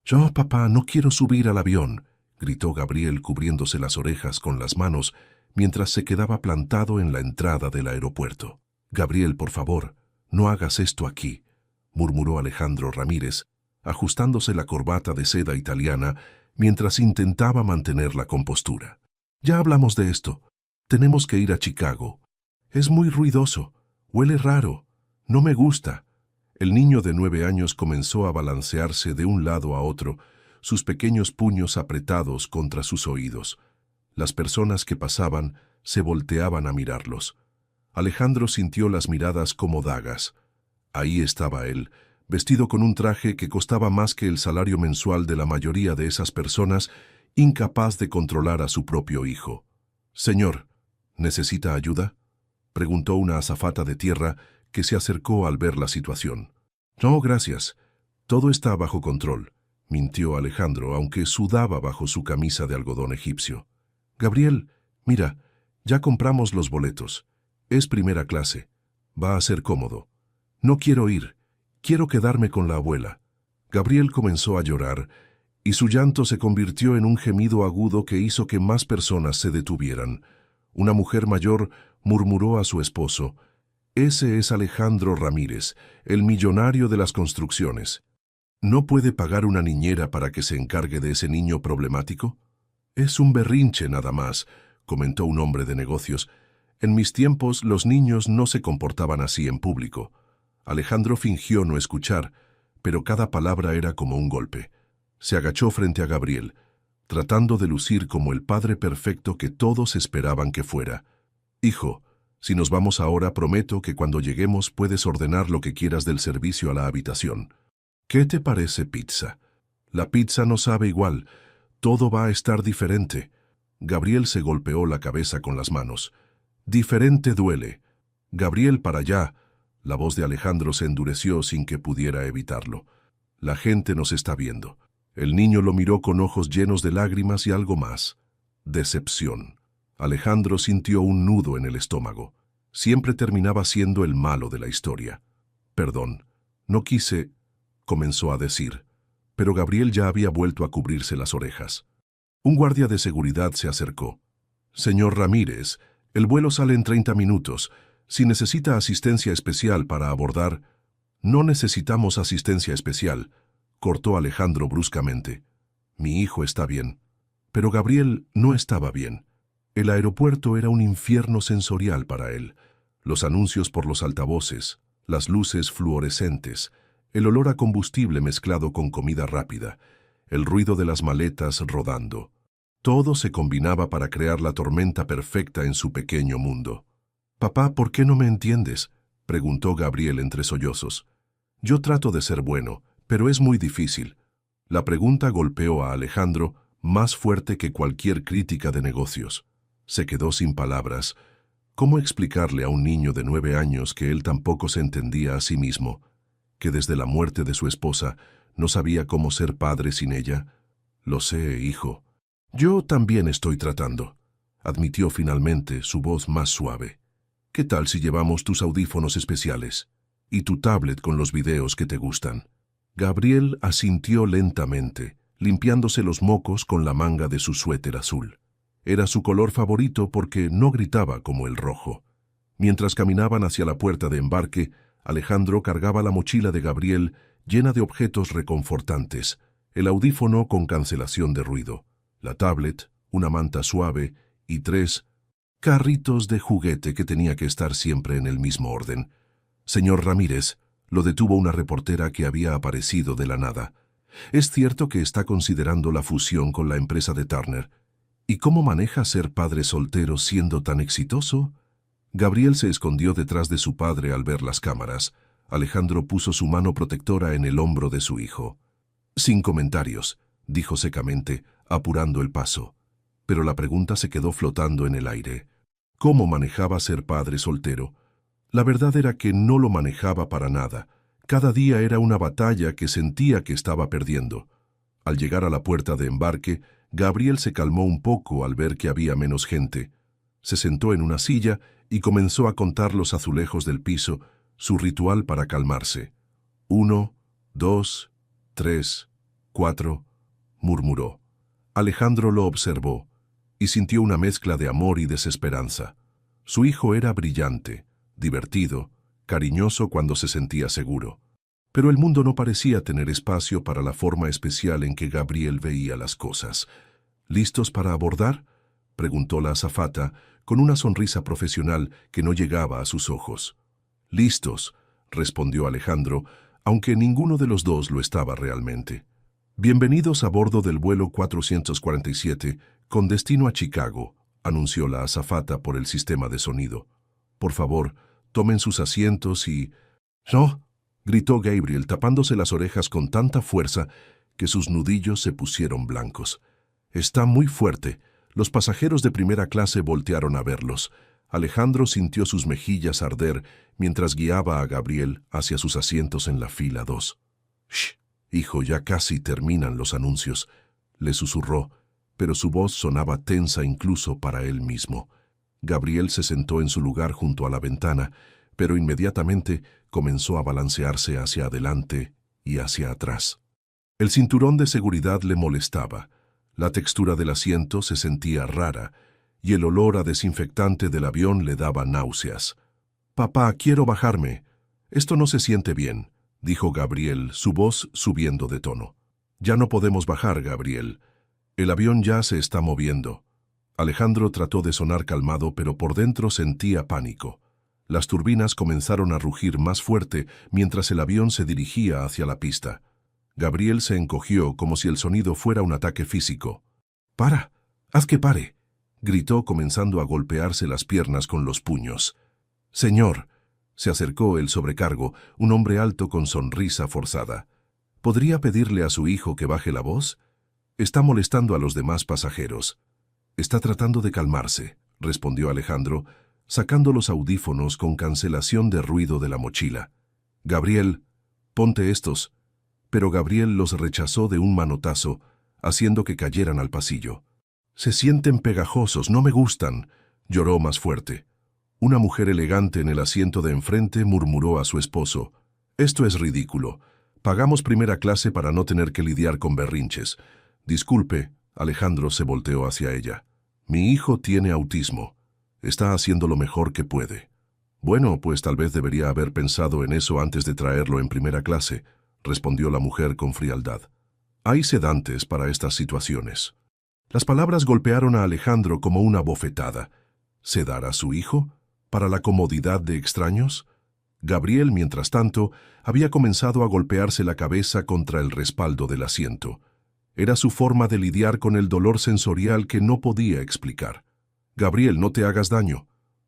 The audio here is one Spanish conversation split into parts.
Yo, papá, no quiero subir al avión, gritó Gabriel cubriéndose las orejas con las manos mientras se quedaba plantado en la entrada del aeropuerto. Gabriel, por favor, no hagas esto aquí, murmuró Alejandro Ramírez, ajustándose la corbata de seda italiana mientras intentaba mantener la compostura. Ya hablamos de esto. Tenemos que ir a Chicago. Es muy ruidoso. Huele raro. No me gusta. El niño de 9 años comenzó a balancearse de un lado a otro, sus pequeños puños apretados contra sus oídos. Las personas que pasaban se volteaban a mirarlos. Alejandro sintió las miradas como dagas. Ahí estaba él, vestido con un traje que costaba más que el salario mensual de la mayoría de esas personas, incapaz de controlar a su propio hijo. «Señor, ¿necesita ayuda?», preguntó una azafata de tierra que se acercó al ver la situación. «No, gracias. Todo está bajo control», mintió Alejandro, aunque sudaba bajo su camisa de algodón egipcio. «Gabriel, mira, ya compramos los boletos. Es primera clase. Va a ser cómodo. No quiero ir. Quiero quedarme con la abuela». Gabriel comenzó a llorar, y su llanto se convirtió en un gemido agudo que hizo que más personas se detuvieran. Una mujer mayor murmuró a su esposo: «Ese es Alejandro Ramírez, el millonario de las construcciones. ¿No puede pagar una niñera para que se encargue de ese niño problemático?». «Es un berrinche nada más», comentó un hombre de negocios. «En mis tiempos los niños no se comportaban así en público». Alejandro fingió no escuchar, pero cada palabra era como un golpe. Se agachó frente a Gabriel, tratando de lucir como el padre perfecto que todos esperaban que fuera. «Hijo, si nos vamos ahora, prometo que cuando lleguemos puedes ordenar lo que quieras del servicio a la habitación». «¿Qué te parece pizza? La pizza no sabe igual. Todo va a estar diferente». Gabriel se golpeó la cabeza con las manos. «Diferente duele. Gabriel, para allá». La voz de Alejandro se endureció sin que pudiera evitarlo. «La gente nos está viendo». El niño lo miró con ojos llenos de lágrimas y algo más: decepción. Alejandro sintió un nudo en el estómago. Siempre terminaba siendo el malo de la historia. «Perdón, no quise», comenzó a decir, pero Gabriel ya había vuelto a cubrirse las orejas. Un guardia de seguridad se acercó. «Señor Ramírez, el vuelo sale en 30 minutos. Si necesita asistencia especial para abordar». «No necesitamos asistencia especial», cortó Alejandro bruscamente. «Mi hijo está bien». Pero Gabriel no estaba bien. El aeropuerto era un infierno sensorial para él. Los anuncios por los altavoces, las luces fluorescentes, el olor a combustible mezclado con comida rápida, el ruido de las maletas rodando. Todo se combinaba para crear la tormenta perfecta en su pequeño mundo. «Papá, ¿por qué no me entiendes?», preguntó Gabriel entre sollozos. «Yo trato de ser bueno, pero es muy difícil». La pregunta golpeó a Alejandro más fuerte que cualquier crítica de negocios. Se quedó sin palabras. ¿Cómo explicarle a un niño de 9 años que él tampoco se entendía a sí mismo, que desde la muerte de su esposa no sabía cómo ser padre sin ella? «Lo sé, hijo. Yo también estoy tratando», admitió finalmente, su voz más suave. «¿Qué tal si llevamos tus audífonos especiales? Y tu tablet con los videos que te gustan». Gabriel asintió lentamente, limpiándose los mocos con la manga de su suéter azul. Era su color favorito porque no gritaba como el rojo. Mientras caminaban hacia la puerta de embarque, Alejandro cargaba la mochila de Gabriel llena de objetos reconfortantes, el audífono con cancelación de ruido, la tablet, una manta suave y 3 carritos de juguete que tenía que estar siempre en el mismo orden. «Señor Ramírez», lo detuvo una reportera que había aparecido de la nada. «¿Es cierto que está considerando la fusión con la empresa de Turner? ¿Y cómo maneja ser padre soltero siendo tan exitoso?». Gabriel se escondió detrás de su padre al ver las cámaras. Alejandro puso su mano protectora en el hombro de su hijo. «Sin comentarios», dijo secamente, apurando el paso. Pero la pregunta se quedó flotando en el aire. ¿Cómo manejaba ser padre soltero? La verdad era que no lo manejaba para nada. Cada día era una batalla que sentía que estaba perdiendo. Al llegar a la puerta de embarque, Gabriel se calmó un poco al ver que había menos gente. Se sentó en una silla y comenzó a contar los azulejos del piso, su ritual para calmarse. 1, 2, 3, 4, murmuró. Alejandro lo observó y sintió una mezcla de amor y desesperanza. Su hijo era brillante, divertido, cariñoso cuando se sentía seguro. Pero el mundo no parecía tener espacio para la forma especial en que Gabriel veía las cosas. ¿Listos para abordar?, preguntó la azafata, con una sonrisa profesional que no llegaba a sus ojos. «Listos», respondió Alejandro, aunque ninguno de los dos lo estaba realmente. «Bienvenidos a bordo del vuelo 447, con destino a Chicago», anunció la azafata por el sistema de sonido. «Por favor, tomen sus asientos y...» «No», gritó Gabriel, tapándose las orejas con tanta fuerza que sus nudillos se pusieron blancos. «Está muy fuerte». Los pasajeros de primera clase voltearon a verlos. Alejandro sintió sus mejillas arder mientras guiaba a Gabriel hacia sus asientos en la fila 2. «Shh, hijo, ya casi terminan los anuncios», le susurró, pero su voz sonaba tensa incluso para él mismo. Gabriel se sentó en su lugar junto a la ventana, pero inmediatamente comenzó a balancearse hacia adelante y hacia atrás. El cinturón de seguridad le molestaba. La textura del asiento se sentía rara y el olor a desinfectante del avión le daba náuseas. «Papá, quiero bajarme. Esto no se siente bien», dijo Gabriel, su voz subiendo de tono. «Ya no podemos bajar, Gabriel. El avión ya se está moviendo». Alejandro trató de sonar calmado, pero por dentro sentía pánico. Las turbinas comenzaron a rugir más fuerte mientras el avión se dirigía hacia la pista. Gabriel se encogió como si el sonido fuera un ataque físico. «¡Para! ¡Haz que pare!», gritó, comenzando a golpearse las piernas con los puños. «Señor», se acercó el sobrecargo, un hombre alto con sonrisa forzada. «¿Podría pedirle a su hijo que baje la voz? Está molestando a los demás pasajeros». «Está tratando de calmarse», respondió Alejandro, sacando los audífonos con cancelación de ruido de la mochila. «Gabriel, ponte estos». Pero Gabriel los rechazó de un manotazo, haciendo que cayeran al pasillo. «Se sienten pegajosos, no me gustan», lloró más fuerte. Una mujer elegante en el asiento de enfrente murmuró a su esposo: «Esto es ridículo. Pagamos primera clase para no tener que lidiar con berrinches». «Disculpe», Alejandro se volteó hacia ella. «Mi hijo tiene autismo. Está haciendo lo mejor que puede». «Bueno, pues tal vez debería haber pensado en eso antes de traerlo en primera clase», respondió la mujer con frialdad. «Hay sedantes para estas situaciones». Las palabras golpearon a Alejandro como una bofetada. ¿Sedar a su hijo? ¿Para la comodidad de extraños? Gabriel, mientras tanto, había comenzado a golpearse la cabeza contra el respaldo del asiento. Era su forma de lidiar con el dolor sensorial que no podía explicar. «Gabriel, no te hagas daño».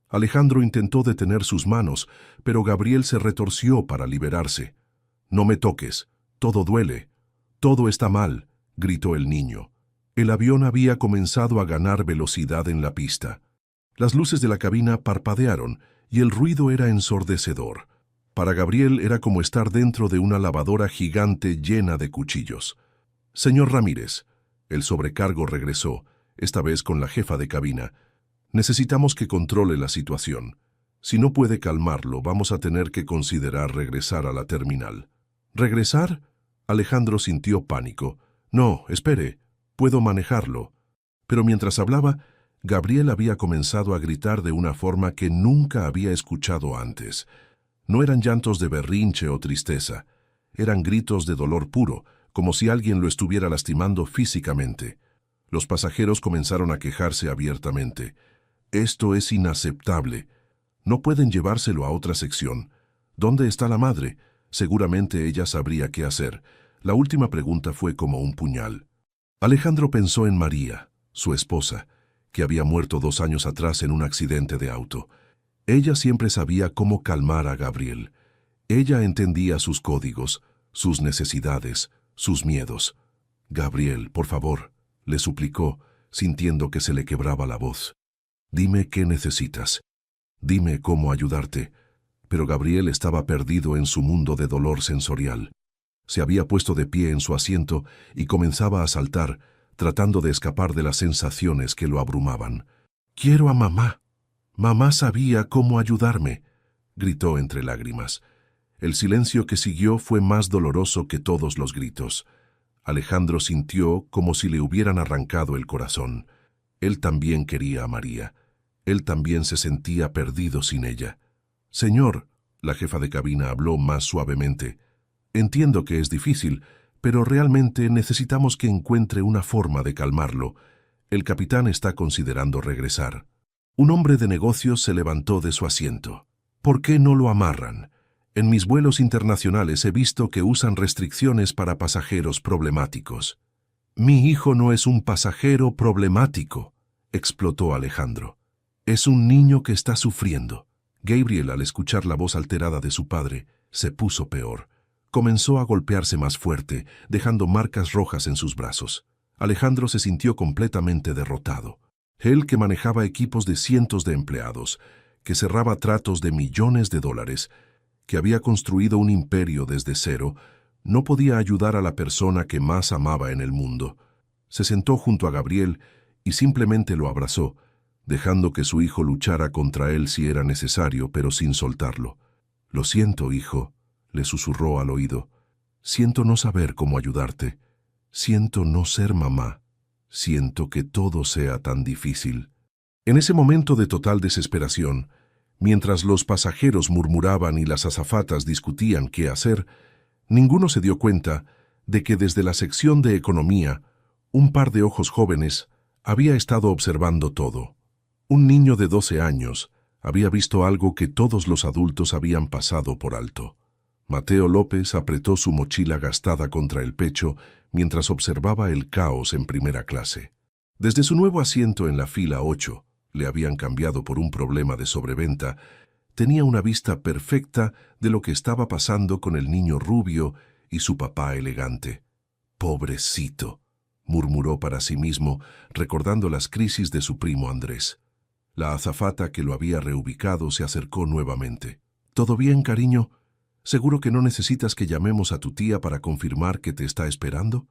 Alejandro intentó detener sus manos, pero Gabriel se retorció para liberarse. «No me toques. Todo duele. Todo está mal», gritó el niño. El avión había comenzado a ganar velocidad en la pista. Las luces de la cabina parpadearon y el ruido era ensordecedor. Para Gabriel era como estar dentro de una lavadora gigante llena de cuchillos. «Señor Ramírez», el sobrecargo regresó, esta vez con la jefa de cabina. «Necesitamos que controle la situación. Si no puede calmarlo, vamos a tener que considerar regresar a la terminal». «¿Regresar?», Alejandro sintió pánico. «No, espere, puedo manejarlo». Pero mientras hablaba, Gabriel había comenzado a gritar de una forma que nunca había escuchado antes. No eran llantos de berrinche o tristeza, eran gritos de dolor puro, como si alguien lo estuviera lastimando físicamente. Los pasajeros comenzaron a quejarse abiertamente. «Esto es inaceptable. No pueden llevárselo a otra sección. ¿Dónde está la madre? Seguramente ella sabría qué hacer». La última pregunta fue como un puñal. Alejandro pensó en María, su esposa, que había muerto 2 años atrás en un accidente de auto. Ella siempre sabía cómo calmar a Gabriel. Ella entendía sus códigos, sus necesidades, sus miedos. «Gabriel, por favor», le suplicó, sintiendo que se le quebraba la voz. «Dime qué necesitas. Dime cómo ayudarte». Pero Gabriel estaba perdido en su mundo de dolor sensorial. Se había puesto de pie en su asiento y comenzaba a saltar, tratando de escapar de las sensaciones que lo abrumaban. «Quiero a mamá. Mamá sabía cómo ayudarme», gritó entre lágrimas. El silencio que siguió fue más doloroso que todos los gritos. Alejandro sintió como si le hubieran arrancado el corazón. Él también quería a María. Él también se sentía perdido sin ella. «Señor», la jefa de cabina habló más suavemente, «entiendo que es difícil, pero realmente necesitamos que encuentre una forma de calmarlo. El capitán está considerando regresar». Un hombre de negocios se levantó de su asiento. «¿Por qué no lo amarran? En mis vuelos internacionales he visto que usan restricciones para pasajeros problemáticos». «Mi hijo no es un pasajero problemático», explotó Alejandro. «Es un niño que está sufriendo». Gabriel, al escuchar la voz alterada de su padre, se puso peor. Comenzó a golpearse más fuerte, dejando marcas rojas en sus brazos. Alejandro se sintió completamente derrotado. Él, que manejaba equipos de cientos de empleados, que cerraba tratos de millones de dólares, que había construido un imperio desde cero, no podía ayudar a la persona que más amaba en el mundo. Se sentó junto a Gabriel y simplemente lo abrazó, dejando que su hijo luchara contra él si era necesario, pero sin soltarlo. «Lo siento, hijo», le susurró al oído. «Siento no saber cómo ayudarte. Siento no ser mamá. Siento que todo sea tan difícil». En ese momento de total desesperación, mientras los pasajeros murmuraban y las azafatas discutían qué hacer, ninguno se dio cuenta de que desde la sección de economía, un par de ojos jóvenes había estado observando todo. Un niño de 12 años había visto algo que todos los adultos habían pasado por alto. Mateo López apretó su mochila gastada contra el pecho mientras observaba el caos en primera clase. Desde su nuevo asiento en la fila 8, le habían cambiado por un problema de sobreventa, tenía una vista perfecta de lo que estaba pasando con el niño rubio y su papá elegante. «Pobrecito», murmuró para sí mismo, recordando las crisis de su primo Andrés. La azafata que lo había reubicado se acercó nuevamente. «¿Todo bien, cariño? ¿Seguro que no necesitas que llamemos a tu tía para confirmar que te está esperando?»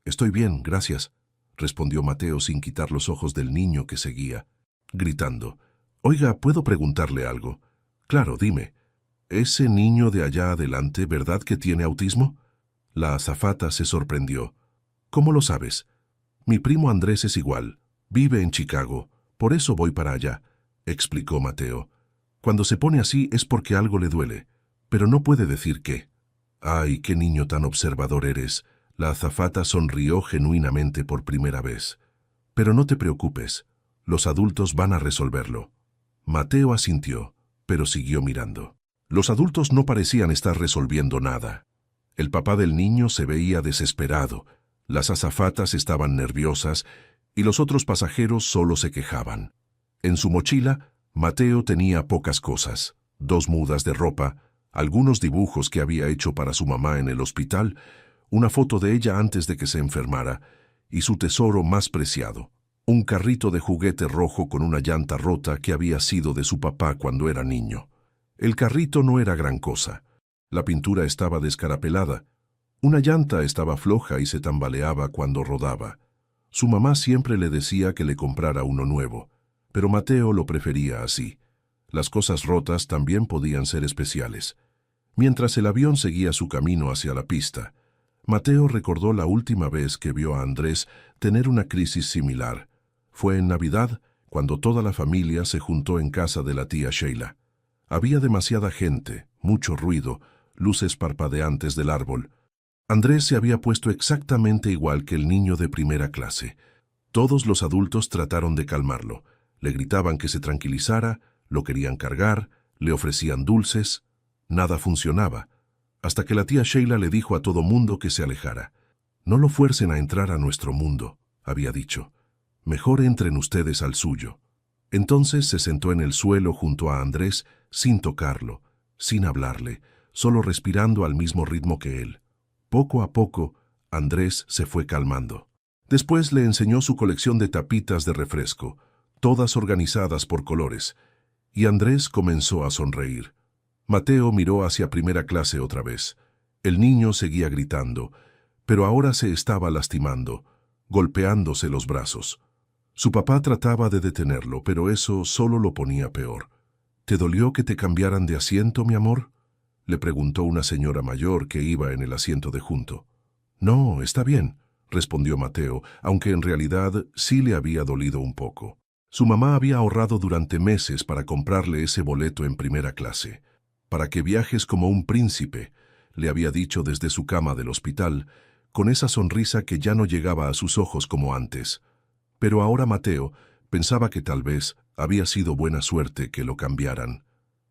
«Estoy bien, gracias», respondió Mateo sin quitar los ojos del niño que seguía, gritando. «Oiga, ¿puedo preguntarle algo?» «Claro, dime. ¿Ese niño de allá adelante, verdad que tiene autismo?» La azafata se sorprendió. «¿Cómo lo sabes?» «Mi primo Andrés es igual. Vive en Chicago. Por eso voy para allá», explicó Mateo. «Cuando se pone así es porque algo le duele, pero no puede decir qué». «Ay, qué niño tan observador eres». La azafata sonrió genuinamente por primera vez. «Pero no te preocupes, los adultos van a resolverlo». Mateo asintió, pero siguió mirando. Los adultos no parecían estar resolviendo nada. El papá del niño se veía desesperado, las azafatas estaban nerviosas y los otros pasajeros solo se quejaban. En su mochila, Mateo tenía pocas cosas: 2 mudas de ropa, algunos dibujos que había hecho para su mamá en el hospital, una foto de ella antes de que se enfermara, y su tesoro más preciado, un carrito de juguete rojo con una llanta rota que había sido de su papá cuando era niño. El carrito no era gran cosa. La pintura estaba descarapelada. Una llanta estaba floja y se tambaleaba cuando rodaba. Su mamá siempre le decía que le comprara uno nuevo, pero Mateo lo prefería así. Las cosas rotas también podían ser especiales. Mientras el avión seguía su camino hacia la pista, Mateo recordó la última vez que vio a Andrés tener una crisis similar. Fue en Navidad, cuando toda la familia se juntó en casa de la tía Sheila. Había demasiada gente, mucho ruido, luces parpadeantes del árbol. Andrés se había puesto exactamente igual que el niño de primera clase. Todos los adultos trataron de calmarlo. Le gritaban que se tranquilizara, lo querían cargar, le ofrecían dulces. Nada funcionaba, hasta que la tía Sheila le dijo a todo mundo que se alejara. «No lo fuercen a entrar a nuestro mundo», había dicho. «Mejor entren ustedes al suyo». Entonces se sentó en el suelo junto a Andrés, sin tocarlo, sin hablarle, solo respirando al mismo ritmo que él. Poco a poco, Andrés se fue calmando. Después le enseñó su colección de tapitas de refresco, todas organizadas por colores, y Andrés comenzó a sonreír. Mateo miró hacia primera clase otra vez. El niño seguía gritando, pero ahora se estaba lastimando, golpeándose los brazos. Su papá trataba de detenerlo, pero eso solo lo ponía peor. «¿Te dolió que te cambiaran de asiento, mi amor?», le preguntó una señora mayor que iba en el asiento de junto. No, está bien, respondió Mateo, aunque en realidad sí le había dolido un poco. Su mamá había ahorrado durante meses para comprarle ese boleto en primera clase. Para que viajes como un príncipe, le había dicho desde su cama del hospital, con esa sonrisa que ya no llegaba a sus ojos como antes. Pero ahora Mateo pensaba que tal vez había sido buena suerte que lo cambiaran.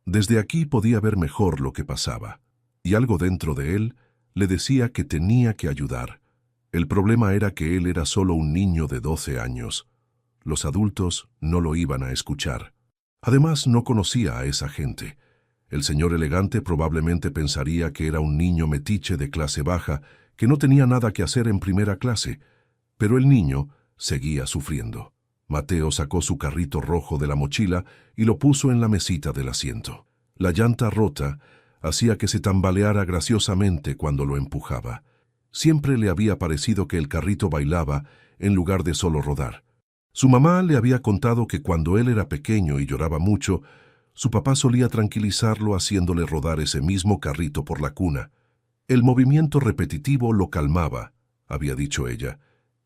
Desde aquí podía ver mejor lo que pasaba, y algo dentro de él le decía que tenía que ayudar. El problema era que él era solo un niño de 12 años. Los adultos no lo iban a escuchar. Además, no conocía a esa gente. El señor elegante probablemente pensaría que era un niño metiche de clase baja que no tenía nada que hacer en primera clase, pero el niño seguía sufriendo. Mateo sacó su carrito rojo de la mochila y lo puso en la mesita del asiento. La llanta rota hacía que se tambaleara graciosamente cuando lo empujaba. Siempre le había parecido que el carrito bailaba en lugar de solo rodar. Su mamá le había contado que cuando él era pequeño y lloraba mucho, su papá solía tranquilizarlo haciéndole rodar ese mismo carrito por la cuna. El movimiento repetitivo lo calmaba, había dicho ella.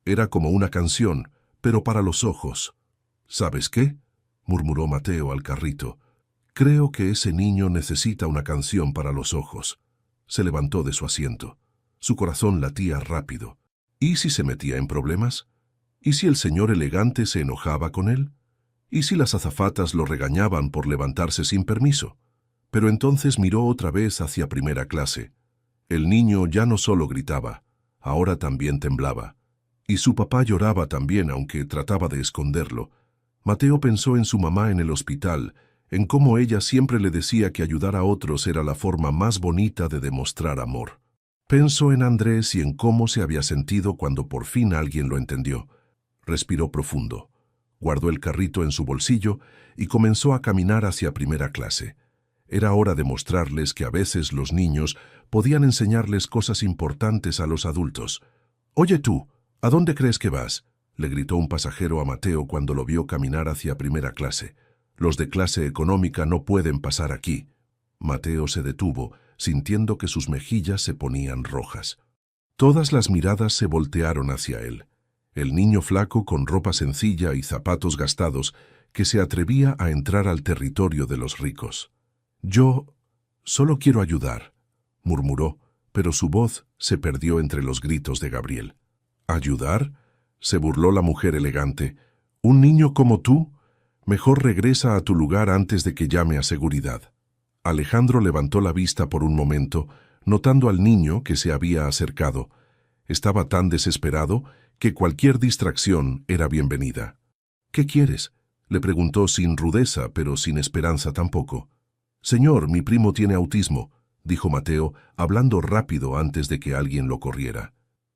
Era como una canción, pero para los ojos. ¿Sabes qué?, murmuró Mateo al carrito. Creo que ese niño necesita una canción para los ojos. Se levantó de su asiento. Su corazón latía rápido. ¿Y si se metía en problemas? ¿Y si el señor elegante se enojaba con él? ¿Y si las azafatas lo regañaban por levantarse sin permiso? Pero entonces miró otra vez hacia primera clase. El niño ya no solo gritaba, ahora también temblaba. Y su papá lloraba también, aunque trataba de esconderlo. Mateo pensó en su mamá en el hospital, en cómo ella siempre le decía que ayudar a otros era la forma más bonita de demostrar amor. Pensó en Andrés y en cómo se había sentido cuando por fin alguien lo entendió. Respiró profundo, guardó el carrito en su bolsillo y comenzó a caminar hacia primera clase. Era hora de mostrarles que a veces los niños podían enseñarles cosas importantes a los adultos. «Oye tú, ¿a dónde crees que vas?», le gritó un pasajero a Mateo cuando lo vio caminar hacia primera clase. «Los de clase económica no pueden pasar aquí». Mateo se detuvo, sintiendo que sus mejillas se ponían rojas. Todas las miradas se voltearon hacia él. El niño flaco con ropa sencilla y zapatos gastados que se atrevía a entrar al territorio de los ricos. «Yo solo quiero ayudar», murmuró, pero su voz se perdió entre los gritos de Gabriel. «¿Ayudar?», se burló la mujer elegante. «¿Un niño como tú? Mejor regresa a tu lugar antes de que llame a seguridad». Alejandro levantó la vista por un momento, notando al niño que se había acercado. Estaba tan desesperado que cualquier distracción era bienvenida. «¿Qué quieres?», le preguntó sin rudeza, pero sin esperanza tampoco. «Señor, mi primo tiene autismo», dijo Mateo, hablando rápido antes de que alguien lo corriera.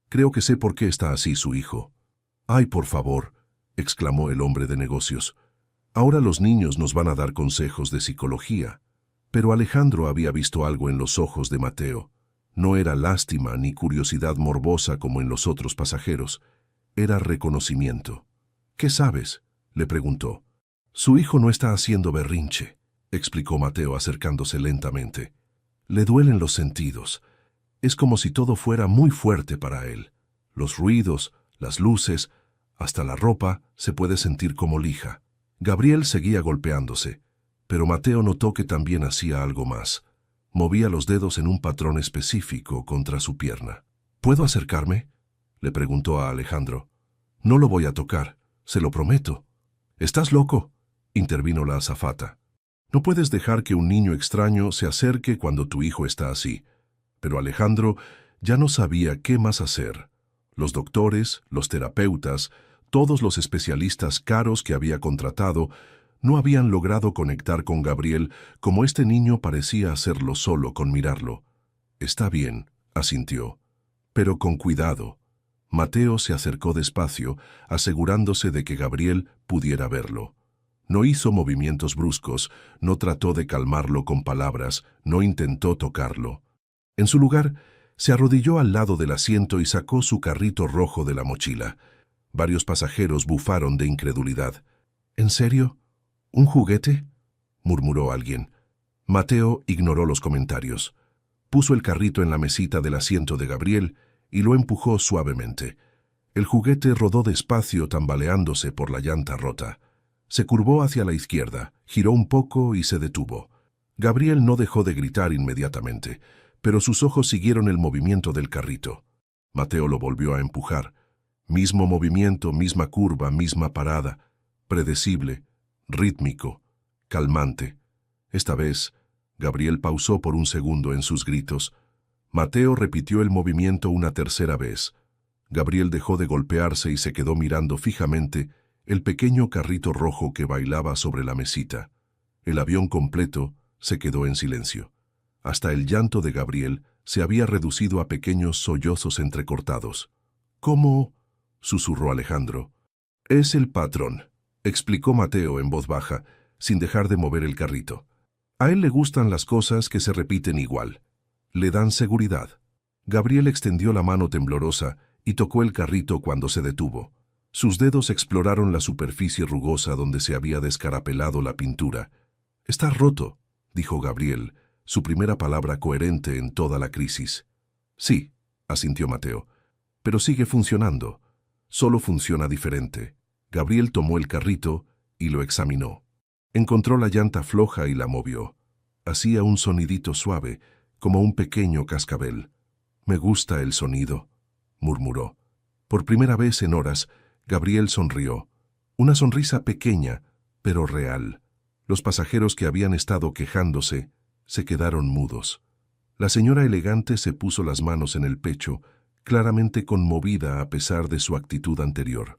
«Creo que sé por qué está así su hijo». «Ay, por favor», exclamó el hombre de negocios. «Ahora los niños nos van a dar consejos de psicología». Pero Alejandro había visto algo en los ojos de Mateo. No era lástima ni curiosidad morbosa como en los otros pasajeros. Era reconocimiento. «¿Qué sabes?», le preguntó. «Su hijo no está haciendo berrinche», explicó Mateo acercándose lentamente. «Le duelen los sentidos. Es como si todo fuera muy fuerte para él. Los ruidos, las luces, hasta la ropa se puede sentir como lija». Gabriel seguía golpeándose, pero Mateo notó que también hacía algo más. Movía los dedos en un patrón específico contra su pierna. «¿Puedo acercarme?», le preguntó a Alejandro. «No lo voy a tocar, se lo prometo». «¿Estás loco?», intervino la azafata. «No puedes dejar que un niño extraño se acerque cuando tu hijo está así». Pero Alejandro ya no sabía qué más hacer. Los doctores, los terapeutas, todos los especialistas caros que había contratado, no habían logrado conectar con Gabriel como este niño parecía hacerlo solo con mirarlo. «Está bien», asintió, «pero con cuidado». Mateo se acercó despacio, asegurándose de que Gabriel pudiera verlo. No hizo movimientos bruscos, no trató de calmarlo con palabras, no intentó tocarlo. En su lugar, se arrodilló al lado del asiento y sacó su carrito rojo de la mochila. Varios pasajeros bufaron de incredulidad. «¿En serio? ¿Un juguete?», murmuró alguien. Mateo ignoró los comentarios. Puso el carrito en la mesita del asiento de Gabriel y lo empujó suavemente. El juguete rodó despacio tambaleándose por la llanta rota. Se curvó hacia la izquierda, giró un poco y se detuvo. Gabriel no dejó de gritar inmediatamente, pero sus ojos siguieron el movimiento del carrito. Mateo lo volvió a empujar. Mismo movimiento, misma curva, misma parada. Predecible, rítmico, calmante. Esta vez, Gabriel pausó por un segundo en sus gritos. Mateo repitió el movimiento una tercera vez. Gabriel dejó de golpearse y se quedó mirando fijamente el pequeño carrito rojo que bailaba sobre la mesita. El avión completo se quedó en silencio. Hasta el llanto de Gabriel se había reducido a pequeños sollozos entrecortados. «¿Cómo?», susurró Alejandro. «Es el patrón», explicó Mateo en voz baja, sin dejar de mover el carrito. «A él le gustan las cosas que se repiten igual. Le dan seguridad». Gabriel extendió la mano temblorosa y tocó el carrito cuando se detuvo. Sus dedos exploraron la superficie rugosa donde se había descarapelado la pintura. «Está roto», dijo Gabriel, su primera palabra coherente en toda la crisis. «Sí», asintió Mateo, «pero sigue funcionando. Solo funciona diferente». Gabriel tomó el carrito y lo examinó. Encontró la llanta floja y la movió. Hacía un sonidito suave, como un pequeño cascabel. «Me gusta el sonido», murmuró. Por primera vez en horas, Gabriel sonrió. Una sonrisa pequeña, pero real. Los pasajeros que habían estado quejándose se quedaron mudos. La señora elegante se puso las manos en el pecho, claramente conmovida a pesar de su actitud anterior.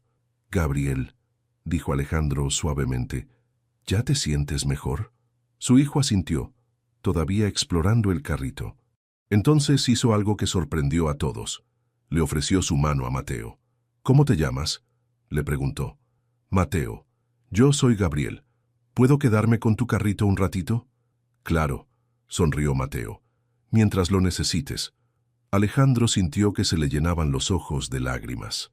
«Gabriel», dijo Alejandro suavemente, «¿ya te sientes mejor?». Su hijo asintió, todavía explorando el carrito. Entonces hizo algo que sorprendió a todos. Le ofreció su mano a Mateo. «¿Cómo te llamas?», le preguntó. «Mateo. Yo soy Gabriel. ¿Puedo quedarme con tu carrito un ratito?». «Claro», sonrió Mateo. «Mientras lo necesites». Alejandro sintió que se le llenaban los ojos de lágrimas.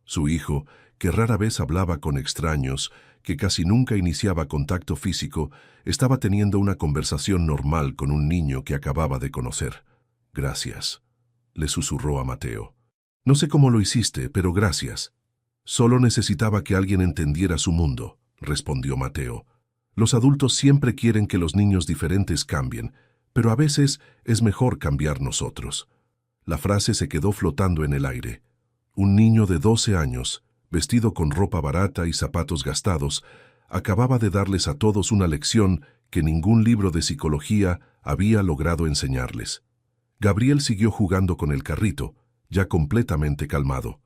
Su hijo, que rara vez hablaba con extraños, que casi nunca iniciaba contacto físico, estaba teniendo una conversación normal con un niño que acababa de conocer. «Gracias», le susurró a Mateo. «No sé cómo lo hiciste, pero gracias». «Solo necesitaba que alguien entendiera su mundo», respondió Mateo. «Los adultos siempre quieren que los niños diferentes cambien, pero a veces es mejor cambiar nosotros». La frase se quedó flotando en el aire. Un niño de 12 años, vestido con ropa barata y zapatos gastados, acababa de darles a todos una lección que ningún libro de psicología había logrado enseñarles. Gabriel siguió jugando con el carrito, ya completamente calmado.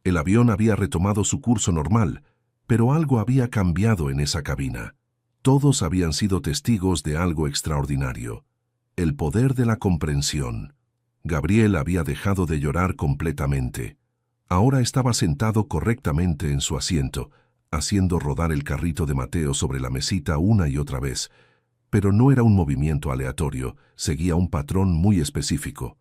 El avión había retomado su curso normal, pero algo había cambiado en esa cabina. Todos habían sido testigos de algo extraordinario. El poder de la comprensión. Gabriel había dejado de llorar completamente. Ahora estaba sentado correctamente en su asiento, haciendo rodar el carrito de Mateo sobre la mesita una y otra vez. Pero no era un movimiento aleatorio, seguía un patrón muy específico.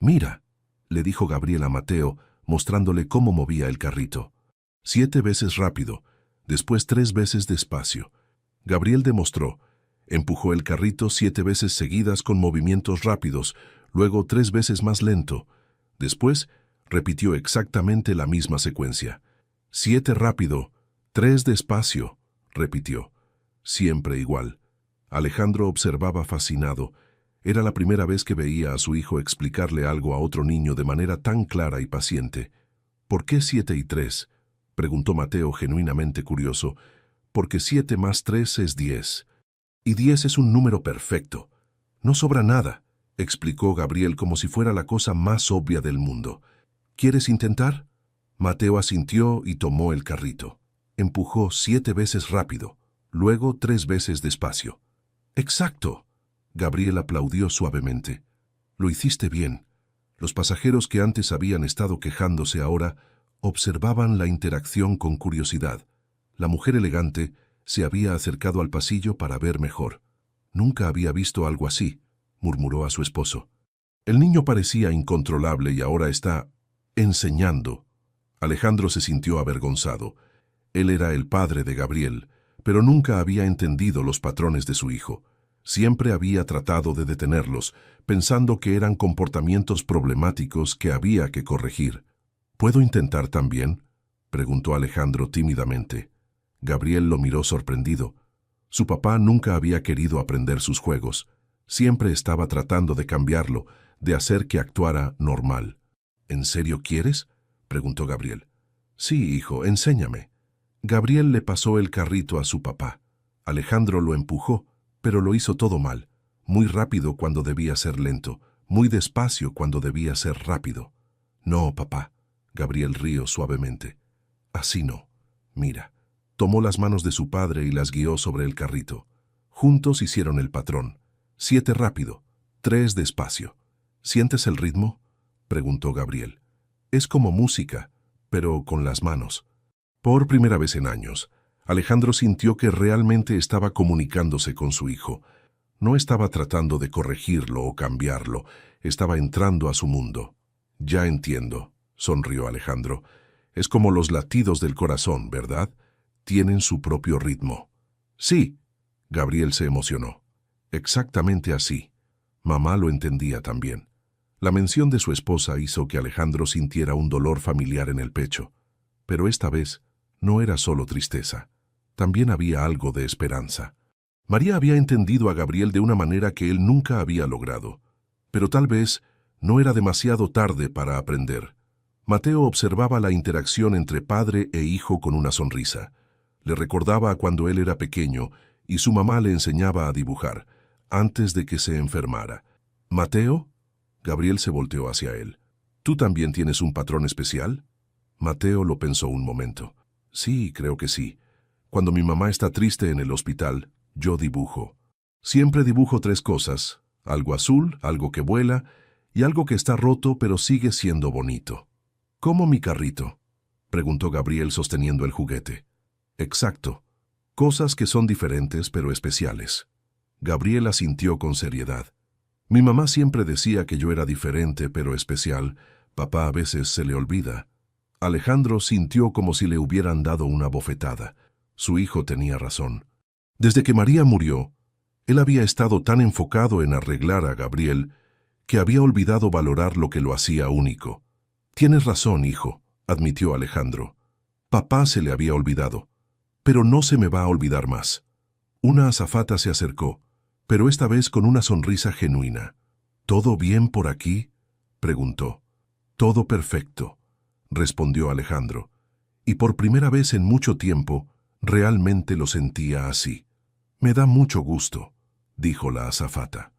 «Mira», le dijo Gabriel a Mateo, mostrándole cómo movía el carrito. 7 veces rápido, después 3 veces despacio. Gabriel demostró. Empujó el carrito 7 veces seguidas con movimientos rápidos, luego 3 veces más lento. Después, repitió exactamente la misma secuencia. 7 rápido, 3 despacio, repitió. Siempre igual. Alejandro observaba fascinado. Era la primera vez que veía a su hijo explicarle algo a otro niño de manera tan clara y paciente. «¿Por qué 7 y 3?», preguntó Mateo genuinamente curioso. «Porque 7 más 3 es 10. Y 10 es un número perfecto. No sobra nada», explicó Gabriel como si fuera la cosa más obvia del mundo. «¿Quieres intentar?». Mateo asintió y tomó el carrito. Empujó 7 veces rápido, luego 3 veces despacio. «¡Exacto!», Gabriel aplaudió suavemente. «Lo hiciste bien». Los pasajeros que antes habían estado quejándose ahora observaban la interacción con curiosidad. La mujer elegante se había acercado al pasillo para ver mejor. «Nunca había visto algo así», murmuró a su esposo. «El niño parecía incontrolable y ahora está enseñando». Alejandro se sintió avergonzado. Él era el padre de Gabriel, pero nunca había entendido los patrones de su hijo. Siempre había tratado de detenerlos, pensando que eran comportamientos problemáticos que había que corregir. ¿Puedo intentar también?, preguntó Alejandro tímidamente. Gabriel lo miró sorprendido. Su papá nunca había querido aprender sus juegos. Siempre estaba tratando de cambiarlo, de hacer que actuara normal. ¿En serio quieres?, preguntó Gabriel. Sí, hijo, enséñame. Gabriel le pasó el carrito a su papá. Alejandro lo empujó, pero lo hizo todo mal. Muy rápido cuando debía ser lento, muy despacio cuando debía ser rápido. No, papá. Gabriel rió suavemente. Así no. Mira. Tomó las manos de su padre y las guió sobre el carrito. Juntos hicieron el patrón. 7 rápido, 3 despacio. ¿Sientes el ritmo?, preguntó Gabriel. Es como música, pero con las manos. Por primera vez en años, Alejandro sintió que realmente estaba comunicándose con su hijo. No estaba tratando de corregirlo o cambiarlo, estaba entrando a su mundo. Ya entiendo, sonrió Alejandro. Es como los latidos del corazón, ¿verdad? Tienen su propio ritmo. Sí, Gabriel se emocionó. Exactamente así. Mamá lo entendía también. La mención de su esposa hizo que Alejandro sintiera un dolor familiar en el pecho. Pero esta vez no era solo tristeza. También había algo de esperanza. María había entendido a Gabriel de una manera que él nunca había logrado. Pero tal vez no era demasiado tarde para aprender. Mateo observaba la interacción entre padre e hijo con una sonrisa. Le recordaba a cuando él era pequeño y su mamá le enseñaba a dibujar, antes de que se enfermara. ¿Mateo? Gabriel se volteó hacia él. ¿Tú también tienes un patrón especial? Mateo lo pensó un momento. Sí, creo que sí. Cuando mi mamá está triste en el hospital, yo dibujo. Siempre dibujo 3 cosas, algo azul, algo que vuela y algo que está roto pero sigue siendo bonito. ¿Cómo mi carrito?, preguntó Gabriel sosteniendo el juguete. Exacto. Cosas que son diferentes pero especiales. Gabriel asintió con seriedad. Mi mamá siempre decía que yo era diferente pero especial. Papá a veces se le olvida. Alejandro sintió como si le hubieran dado una bofetada. Su hijo tenía razón. Desde que María murió, él había estado tan enfocado en arreglar a Gabriel que había olvidado valorar lo que lo hacía único. Tienes razón, hijo, admitió Alejandro. Papá se le había olvidado, pero no se me va a olvidar más. Una azafata se acercó, pero esta vez con una sonrisa genuina. ¿Todo bien por aquí?, preguntó. Todo perfecto, respondió Alejandro, y por primera vez en mucho tiempo realmente lo sentía así. Me da mucho gusto, dijo la azafata.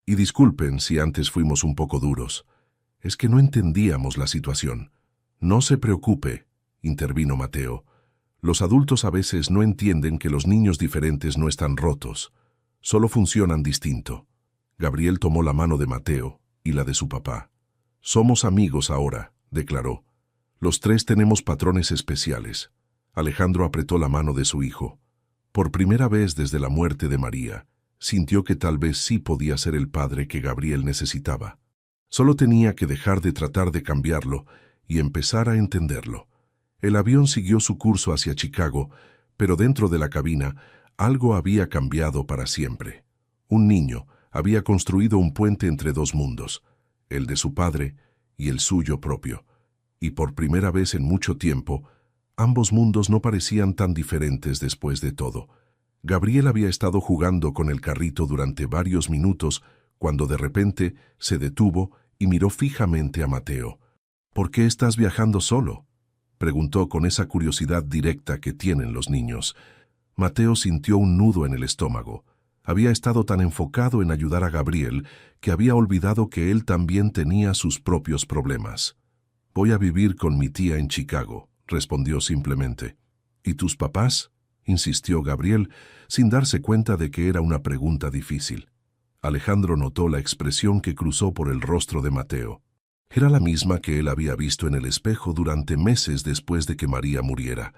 Y disculpen si antes fuimos un poco duros. Es que no entendíamos la situación. No se preocupe, intervino Mateo. Los adultos a veces no entienden que los niños diferentes no están rotos. Solo funcionan distinto. Gabriel tomó la mano de Mateo y la de su papá. Somos amigos ahora, declaró. Los 3 tenemos patrones especiales. Alejandro apretó la mano de su hijo. Por primera vez desde la muerte de María, sintió que tal vez sí podía ser el padre que Gabriel necesitaba. Solo tenía que dejar de tratar de cambiarlo y empezar a entenderlo. El avión siguió su curso hacia Chicago, pero dentro de la cabina algo había cambiado para siempre. Un niño había construido un puente entre 2 mundos, el de su padre y el suyo propio. Y por primera vez en mucho tiempo, ambos mundos no parecían tan diferentes después de todo. Gabriel había estado jugando con el carrito durante varios minutos cuando de repente se detuvo y miró fijamente a Mateo. ¿Por qué estás viajando solo?, preguntó con esa curiosidad directa que tienen los niños. Mateo sintió un nudo en el estómago. Había estado tan enfocado en ayudar a Gabriel que había olvidado que él también tenía sus propios problemas. Voy a vivir con mi tía en Chicago, respondió simplemente. ¿Y tus papás?, insistió Gabriel, sin darse cuenta de que era una pregunta difícil. Alejandro notó la expresión que cruzó por el rostro de Mateo. Era la misma que él había visto en el espejo durante meses después de que María muriera.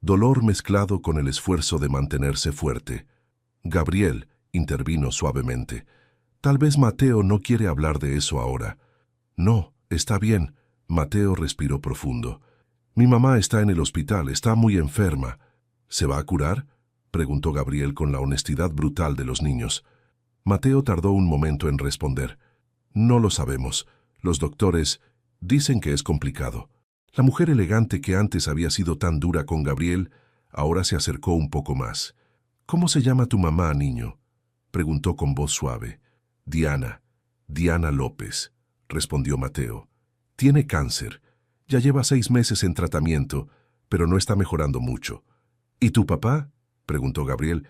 Dolor mezclado con el esfuerzo de mantenerse fuerte. Gabriel, intervino suavemente. Tal vez Mateo no quiere hablar de eso ahora. No, está bien. Mateo respiró profundo. Mi mamá está en el hospital, está muy enferma. ¿Se va a curar?, preguntó Gabriel con la honestidad brutal de los niños. Mateo tardó un momento en responder. No lo sabemos. Los doctores dicen que es complicado. La mujer elegante que antes había sido tan dura con Gabriel, ahora se acercó un poco más. ¿Cómo se llama tu mamá, niño?, preguntó con voz suave. Diana. Diana López, respondió Mateo. Tiene cáncer. Ya lleva 6 meses en tratamiento, pero no está mejorando mucho. ¿Y tu papá?, preguntó Gabriel.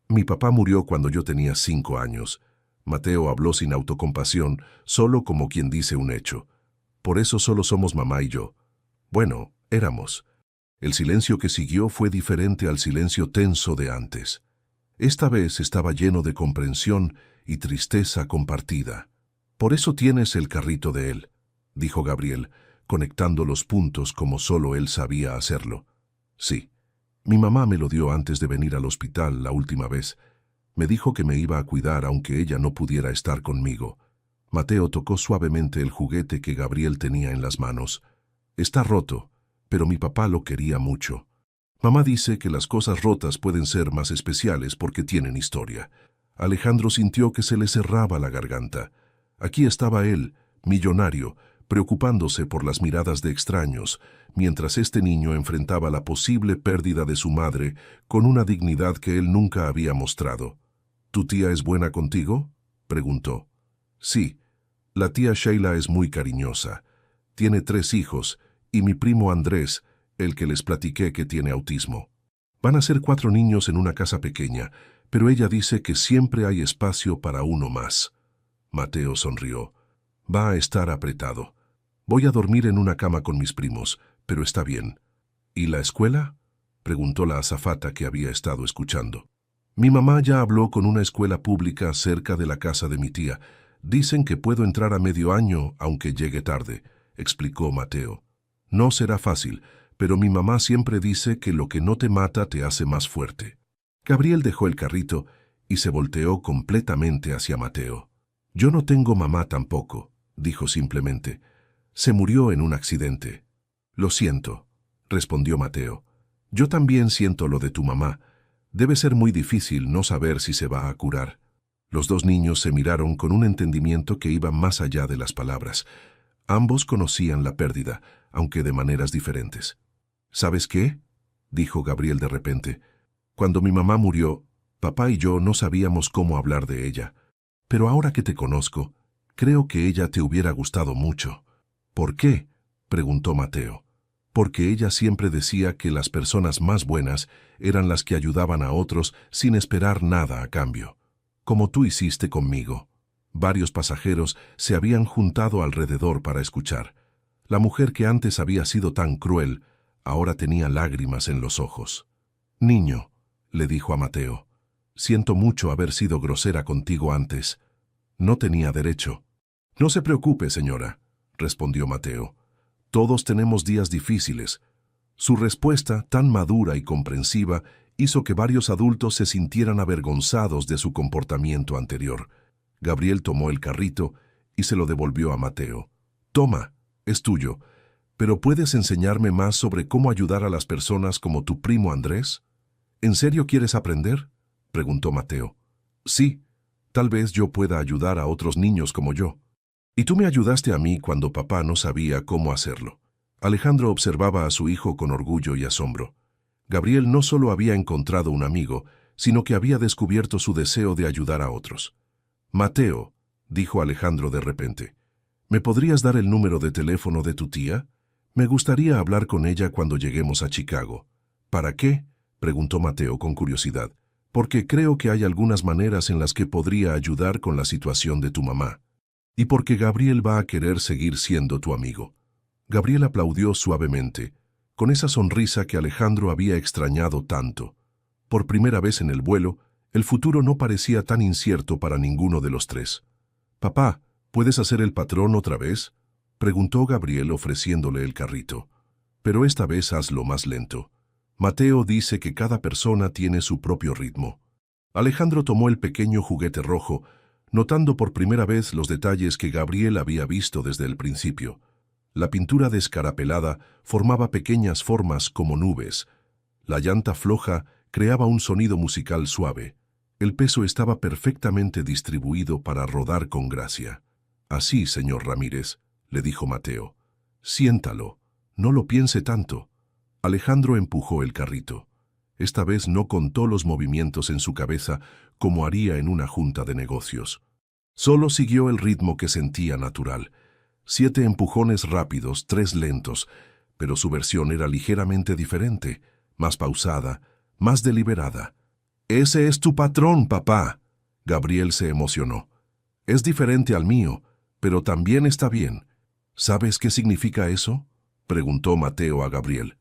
Mi papá murió cuando yo tenía 5 años. Mateo habló sin autocompasión, solo como quien dice un hecho. Por eso solo somos mamá y yo. Bueno, éramos. El silencio que siguió fue diferente al silencio tenso de antes. Esta vez estaba lleno de comprensión y tristeza compartida. Por eso tienes el carrito de él, dijo Gabriel, conectando los puntos como solo él sabía hacerlo. Sí, mi mamá me lo dio antes de venir al hospital la última vez. Me dijo que me iba a cuidar aunque ella no pudiera estar conmigo. Mateo tocó suavemente el juguete que Gabriel tenía en las manos. Está roto, pero mi papá lo quería mucho. Mamá dice que las cosas rotas pueden ser más especiales porque tienen historia. Alejandro sintió que se le cerraba la garganta. Aquí estaba él, millonario, preocupándose por las miradas de extraños, mientras este niño enfrentaba la posible pérdida de su madre con una dignidad que él nunca había mostrado. ¿Tu tía es buena contigo?, preguntó. Sí, la tía Sheila es muy cariñosa. Tiene 3 hijos, y mi primo Andrés, el que les platiqué que tiene autismo. Van a ser 4 niños en una casa pequeña, pero ella dice que siempre hay espacio para uno más. Mateo sonrió. Va a estar apretado. Voy a dormir en una cama con mis primos, pero está bien. ¿Y la escuela?, preguntó la azafata que había estado escuchando. Mi mamá ya habló con una escuela pública cerca de la casa de mi tía. Dicen que puedo entrar a medio año, aunque llegue tarde, explicó Mateo. No será fácil, pero mi mamá siempre dice que lo que no te mata te hace más fuerte. Gabriel dejó el carrito y se volteó completamente hacia Mateo. Yo no tengo mamá tampoco, dijo simplemente. Se murió en un accidente. Lo siento, respondió Mateo. Yo también siento lo de tu mamá. Debe ser muy difícil no saber si se va a curar. Los 2 niños se miraron con un entendimiento que iba más allá de las palabras. Ambos conocían la pérdida, aunque de maneras diferentes. ¿Sabes qué?, dijo Gabriel de repente. Cuando mi mamá murió, papá y yo no sabíamos cómo hablar de ella. Pero ahora que te conozco, creo que ella te hubiera gustado mucho. ¿Por qué?, preguntó Mateo. Porque ella siempre decía que las personas más buenas eran las que ayudaban a otros sin esperar nada a cambio. Como tú hiciste conmigo. Varios pasajeros se habían juntado alrededor para escuchar. La mujer que antes había sido tan cruel, ahora tenía lágrimas en los ojos. Niño, le dijo a Mateo, siento mucho haber sido grosera contigo antes. No tenía derecho. No se preocupe, señora, respondió Mateo. Todos tenemos días difíciles. Su respuesta, tan madura y comprensiva, hizo que varios adultos se sintieran avergonzados de su comportamiento anterior. Gabriel tomó el carrito y se lo devolvió a Mateo. Toma, es tuyo, pero ¿puedes enseñarme más sobre cómo ayudar a las personas como tu primo Andrés? ¿En serio quieres aprender?, preguntó Mateo. Sí, tal vez yo pueda ayudar a otros niños como yo. Y tú me ayudaste a mí cuando papá no sabía cómo hacerlo. Alejandro observaba a su hijo con orgullo y asombro. Gabriel no solo había encontrado un amigo, sino que había descubierto su deseo de ayudar a otros. Mateo, dijo Alejandro de repente, ¿me podrías dar el número de teléfono de tu tía? Me gustaría hablar con ella cuando lleguemos a Chicago. ¿Para qué?, preguntó Mateo con curiosidad. Porque creo que hay algunas maneras en las que podría ayudar con la situación de tu mamá. Y porque Gabriel va a querer seguir siendo tu amigo. Gabriel aplaudió suavemente, con esa sonrisa que Alejandro había extrañado tanto. Por primera vez en el vuelo, el futuro no parecía tan incierto para ninguno de los 3. «Papá, ¿puedes hacer el patrón otra vez?», preguntó Gabriel ofreciéndole el carrito. «Pero esta vez hazlo más lento. Mateo dice que cada persona tiene su propio ritmo». Alejandro tomó el pequeño juguete rojo, notando por primera vez los detalles que Gabriel había visto desde el principio. La pintura descarapelada formaba pequeñas formas como nubes. La llanta floja creaba un sonido musical suave. El peso estaba perfectamente distribuido para rodar con gracia. Así, señor Ramírez, le dijo Mateo. Siéntalo, no lo piense tanto. Alejandro empujó el carrito. Esta vez no contó los movimientos en su cabeza como haría en una junta de negocios. Solo siguió el ritmo que sentía natural. 7 empujones rápidos, 3 lentos, pero su versión era ligeramente diferente, más pausada, más deliberada. «Ese es tu patrón, papá». Gabriel se emocionó. «Es diferente al mío, pero también está bien». «¿Sabes qué significa eso?», preguntó Mateo a Gabriel.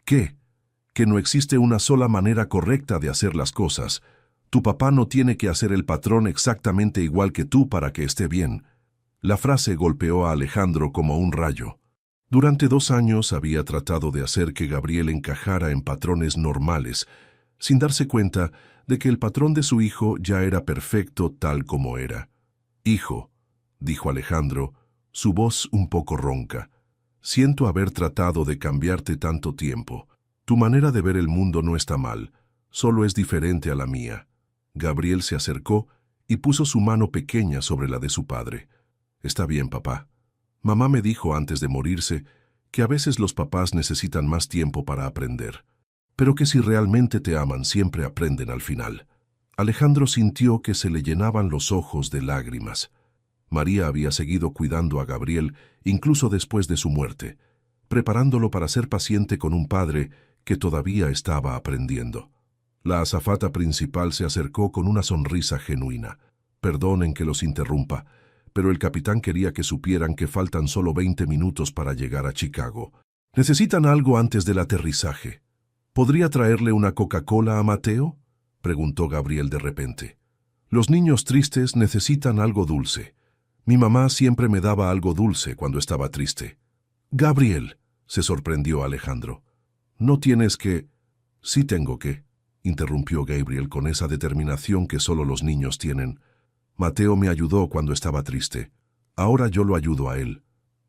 «¿Qué?». «Que no existe una sola manera correcta de hacer las cosas. Tu papá no tiene que hacer el patrón exactamente igual que tú para que esté bien». La frase golpeó a Alejandro como un rayo. Durante 2 años había tratado de hacer que Gabriel encajara en patrones normales, sin darse cuenta de que el patrón de su hijo ya era perfecto tal como era. «Hijo», dijo Alejandro, su voz un poco ronca, «siento haber tratado de cambiarte tanto tiempo. Tu manera de ver el mundo no está mal, solo es diferente a la mía». Gabriel se acercó y puso su mano pequeña sobre la de su padre. «Está bien, papá. Mamá me dijo antes de morirse que a veces los papás necesitan más tiempo para aprender, pero que si realmente te aman siempre aprenden al final». Alejandro sintió que se le llenaban los ojos de lágrimas. María había seguido cuidando a Gabriel incluso después de su muerte, preparándolo para ser paciente con un padre que todavía estaba aprendiendo. La azafata principal se acercó con una sonrisa genuina. «Perdonen que los interrumpa, pero el capitán quería que supieran que faltan solo 20 minutos para llegar a Chicago. ¿Necesitan algo antes del aterrizaje? ¿Podría traerle una Coca-Cola a Mateo?», preguntó Gabriel de repente. «Los niños tristes necesitan algo dulce. Mi mamá siempre me daba algo dulce cuando estaba triste». «Gabriel», se sorprendió Alejandro. «No tienes que...». «Sí tengo que», interrumpió Gabriel con esa determinación que solo los niños tienen. «Mateo me ayudó cuando estaba triste. Ahora yo lo ayudo a él.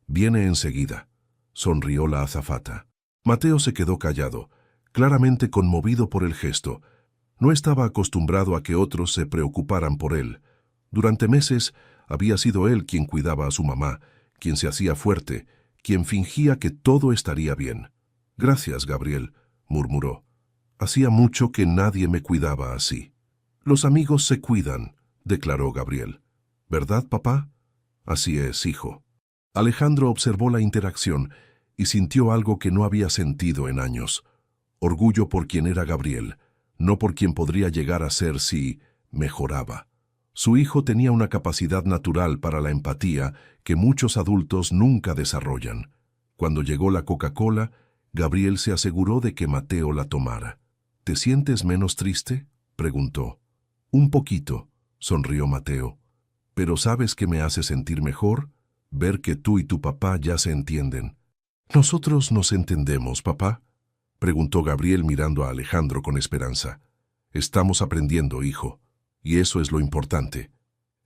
Viene enseguida», sonrió la azafata. Mateo se quedó callado, claramente conmovido por el gesto. No estaba acostumbrado a que otros se preocuparan por él. Durante meses había sido él quien cuidaba a su mamá, quien se hacía fuerte, quien fingía que todo estaría bien. «Gracias, Gabriel», murmuró. «Hacía mucho que nadie me cuidaba así». «Los amigos se cuidan», declaró Gabriel. «¿Verdad, papá?». «Así es, hijo». Alejandro observó la interacción y sintió algo que no había sentido en años. Orgullo por quien era Gabriel, no por quien podría llegar a ser si mejoraba. Su hijo tenía una capacidad natural para la empatía que muchos adultos nunca desarrollan. Cuando llegó la Coca-Cola, Gabriel se aseguró de que Mateo la tomara. «¿Te sientes menos triste?», preguntó. «Un poquito», sonrió Mateo. «Pero ¿sabes qué me hace sentir mejor? Ver que tú y tu papá ya se entienden». «¿Nosotros nos entendemos, papá?», preguntó Gabriel mirando a Alejandro con esperanza. «Estamos aprendiendo, hijo, y eso es lo importante».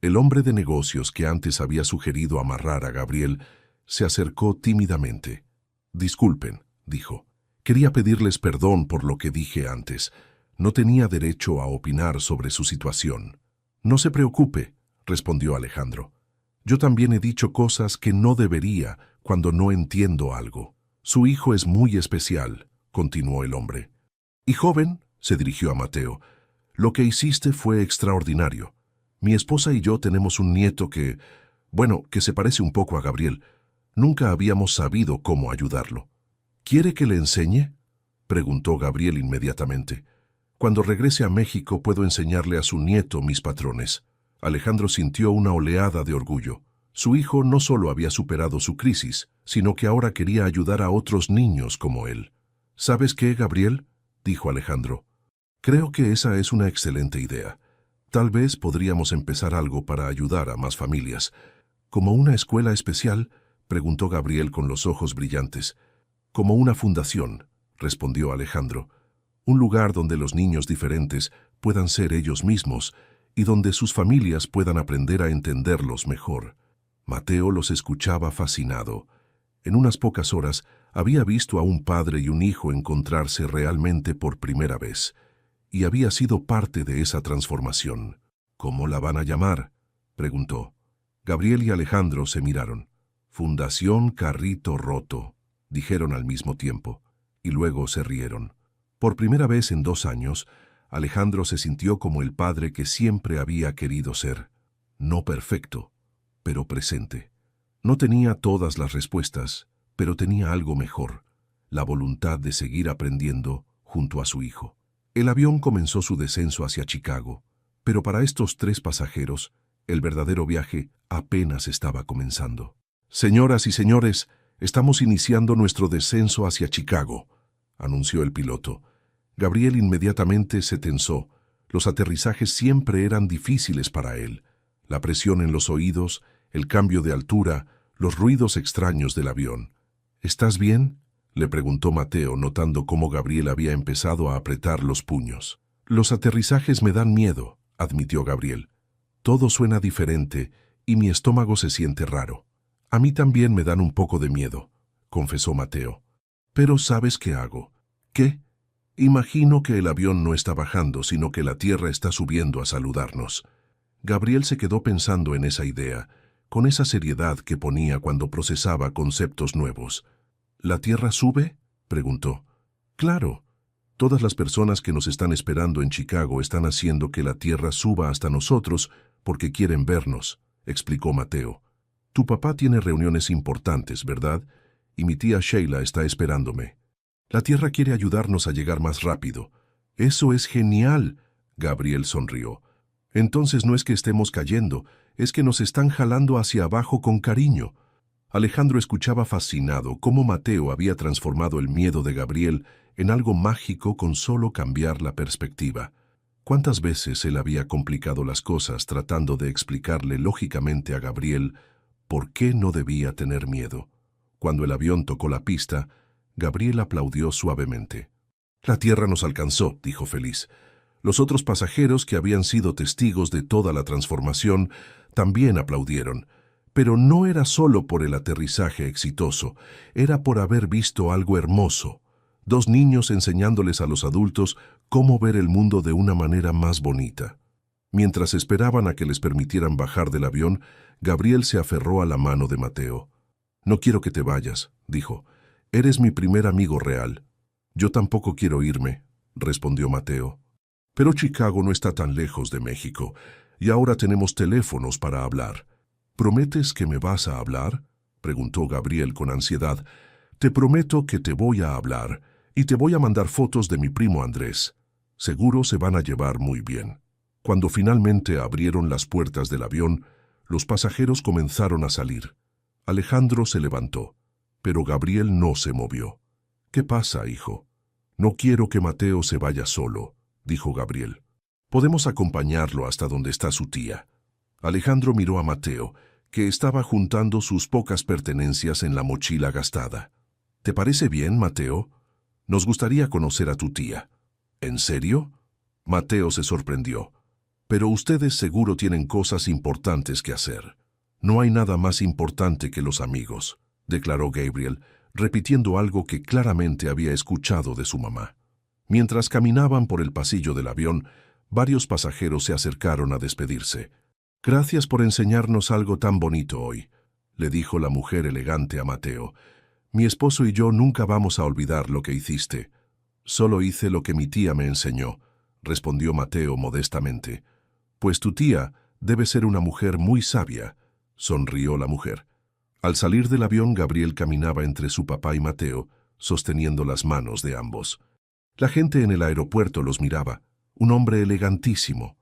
El hombre de negocios que antes había sugerido amarrar a Gabriel se acercó tímidamente. «Disculpen», dijo. «Quería pedirles perdón por lo que dije antes. No tenía derecho a opinar sobre su situación». «No se preocupe», respondió Alejandro. «Yo también he dicho cosas que no debería cuando no entiendo algo. Su hijo es muy especial», continuó el hombre. «Y joven», se dirigió a Mateo, «lo que hiciste fue extraordinario. Mi esposa y yo tenemos un nieto que se parece un poco a Gabriel. Nunca habíamos sabido cómo ayudarlo». «¿Quiere que le enseñe?», preguntó Gabriel inmediatamente. «Cuando regrese a México puedo enseñarle a su nieto mis patrones». Alejandro sintió una oleada de orgullo. Su hijo no solo había superado su crisis, sino que ahora quería ayudar a otros niños como él. «¿Sabes qué, Gabriel?», dijo Alejandro. «Creo que esa es una excelente idea. Tal vez podríamos empezar algo para ayudar a más familias». «¿Como una escuela especial?», preguntó Gabriel con los ojos brillantes. «Como una fundación», respondió Alejandro. «Un lugar donde los niños diferentes puedan ser ellos mismos y donde sus familias puedan aprender a entenderlos mejor». Mateo los escuchaba fascinado. En unas pocas horas había visto a un padre y un hijo encontrarse realmente por primera vez. y había sido parte de esa transformación. ¿Cómo la van a llamar?, preguntó. Gabriel y Alejandro se miraron. Fundación Carrito Roto, dijeron al mismo tiempo, y luego se rieron. Por primera vez en 2 años, Alejandro se sintió como el padre que siempre había querido ser. No perfecto, pero presente. No tenía todas las respuestas, pero tenía algo mejor: la voluntad de seguir aprendiendo junto a su hijo. El avión comenzó su descenso hacia Chicago, pero para estos 3 pasajeros, el verdadero viaje apenas estaba comenzando. «Señoras y señores, estamos iniciando nuestro descenso hacia Chicago», anunció el piloto. Gabriel inmediatamente se tensó. Los aterrizajes siempre eran difíciles para él. La presión en los oídos, el cambio de altura, los ruidos extraños del avión. «¿Estás bien?», le preguntó Mateo, notando cómo Gabriel había empezado a apretar los puños. «Los aterrizajes me dan miedo», admitió Gabriel. «Todo suena diferente y mi estómago se siente raro». «A mí también me dan un poco de miedo», confesó Mateo. «Pero ¿sabes qué hago?». «¿Qué?». «Imagino que el avión no está bajando, sino que la Tierra está subiendo a saludarnos». Gabriel se quedó pensando en esa idea, con esa seriedad que ponía cuando procesaba conceptos nuevos. «¿La Tierra sube?», preguntó. «Claro. Todas las personas que nos están esperando en Chicago están haciendo que la Tierra suba hasta nosotros porque quieren vernos», explicó Mateo. «Tu papá tiene reuniones importantes, ¿verdad? Y mi tía Sheila está esperándome. La Tierra quiere ayudarnos a llegar más rápido». «Eso es genial», Gabriel sonrió. «Entonces no es que estemos cayendo, es que nos están jalando hacia abajo con cariño». Alejandro escuchaba fascinado cómo Mateo había transformado el miedo de Gabriel en algo mágico con solo cambiar la perspectiva. ¿Cuántas veces él había complicado las cosas tratando de explicarle lógicamente a Gabriel por qué no debía tener miedo? Cuando el avión tocó la pista, Gabriel aplaudió suavemente. «La Tierra nos alcanzó», dijo feliz. Los otros pasajeros, que habían sido testigos de toda la transformación, también aplaudieron. Pero no era solo por el aterrizaje exitoso, era por haber visto algo hermoso. 2 niños enseñándoles a los adultos cómo ver el mundo de una manera más bonita. Mientras esperaban a que les permitieran bajar del avión, Gabriel se aferró a la mano de Mateo. «No quiero que te vayas», dijo. «Eres mi primer amigo real». «Yo tampoco quiero irme», respondió Mateo. «Pero Chicago no está tan lejos de México, y ahora tenemos teléfonos para hablar». «¿Prometes que me vas a hablar?», preguntó Gabriel con ansiedad. «Te prometo que te voy a hablar, y te voy a mandar fotos de mi primo Andrés. Seguro se van a llevar muy bien». Cuando finalmente abrieron las puertas del avión, los pasajeros comenzaron a salir. Alejandro se levantó, pero Gabriel no se movió. «¿Qué pasa, hijo?». «No quiero que Mateo se vaya solo», dijo Gabriel. «Podemos acompañarlo hasta donde está su tía». Alejandro miró a Mateo, que estaba juntando sus pocas pertenencias en la mochila gastada. «¿Te parece bien, Mateo? Nos gustaría conocer a tu tía». «¿En serio?». Mateo se sorprendió. «Pero ustedes seguro tienen cosas importantes que hacer». «No hay nada más importante que los amigos», declaró Gabriel, repitiendo algo que claramente había escuchado de su mamá. Mientras caminaban por el pasillo del avión, varios pasajeros se acercaron a despedirse. «Gracias por enseñarnos algo tan bonito hoy», le dijo la mujer elegante a Mateo. «Mi esposo y yo nunca vamos a olvidar lo que hiciste». «Solo hice lo que mi tía me enseñó», respondió Mateo modestamente. «Pues tu tía debe ser una mujer muy sabia», sonrió la mujer. Al salir del avión, Gabriel caminaba entre su papá y Mateo, sosteniendo las manos de ambos. La gente en el aeropuerto los miraba. Un hombre elegantísimo,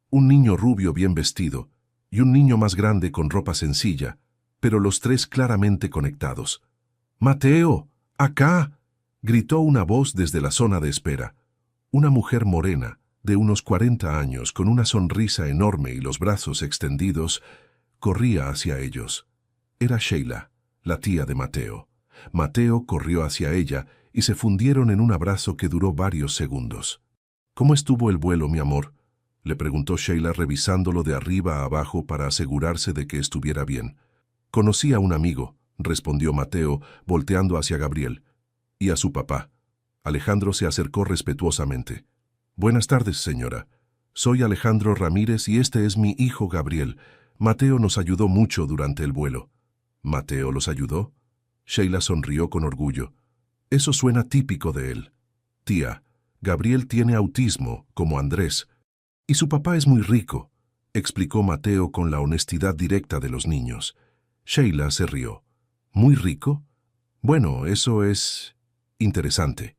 un niño rubio bien vestido y un niño más grande con ropa sencilla, pero los 3 claramente conectados. «¡Mateo! ¡Acá!», gritó una voz desde la zona de espera. Una mujer morena, de unos 40 años, con una sonrisa enorme y los brazos extendidos, corría hacia ellos. Era Sheila, la tía de Mateo. Mateo corrió hacia ella y se fundieron en un abrazo que duró varios segundos. «¿Cómo estuvo el vuelo, mi amor?», le preguntó Sheila, revisándolo de arriba a abajo para asegurarse de que estuviera bien. «Conocí a un amigo», respondió Mateo, volteando hacia Gabriel. «Y a su papá». Alejandro se acercó respetuosamente. Buenas tardes, señora. Soy Alejandro Ramírez y este es mi hijo Gabriel. Mateo nos ayudó mucho durante el vuelo. ¿Mateo los ayudó? Sheila sonrió con orgullo. Eso suena típico de él. Tía, Gabriel tiene autismo, como Andrés. Y su papá es muy rico, explicó Mateo con la honestidad directa de los niños. Sheila se rió. ¿Muy rico? Bueno, eso es interesante.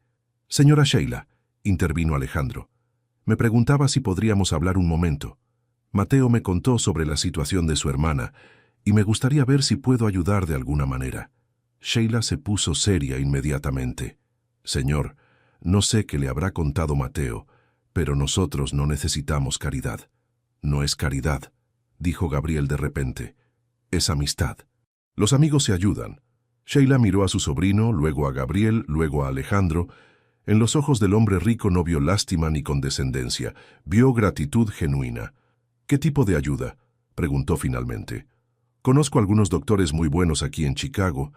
Señora Sheila, intervino Alejandro. Me preguntaba si podríamos hablar un momento. Mateo me contó sobre la situación de su hermana y me gustaría ver si puedo ayudar de alguna manera. Sheila se puso seria inmediatamente. Señor, no sé qué le habrá contado Mateo, pero nosotros no necesitamos caridad. No es caridad, dijo Gabriel de repente. Es amistad. Los amigos se ayudan. Sheila miró a su sobrino, luego a Gabriel, luego a Alejandro. En los ojos del hombre rico no vio lástima ni condescendencia, vio gratitud genuina. ¿Qué tipo de ayuda?, preguntó finalmente. Conozco algunos doctores muy buenos aquí en Chicago,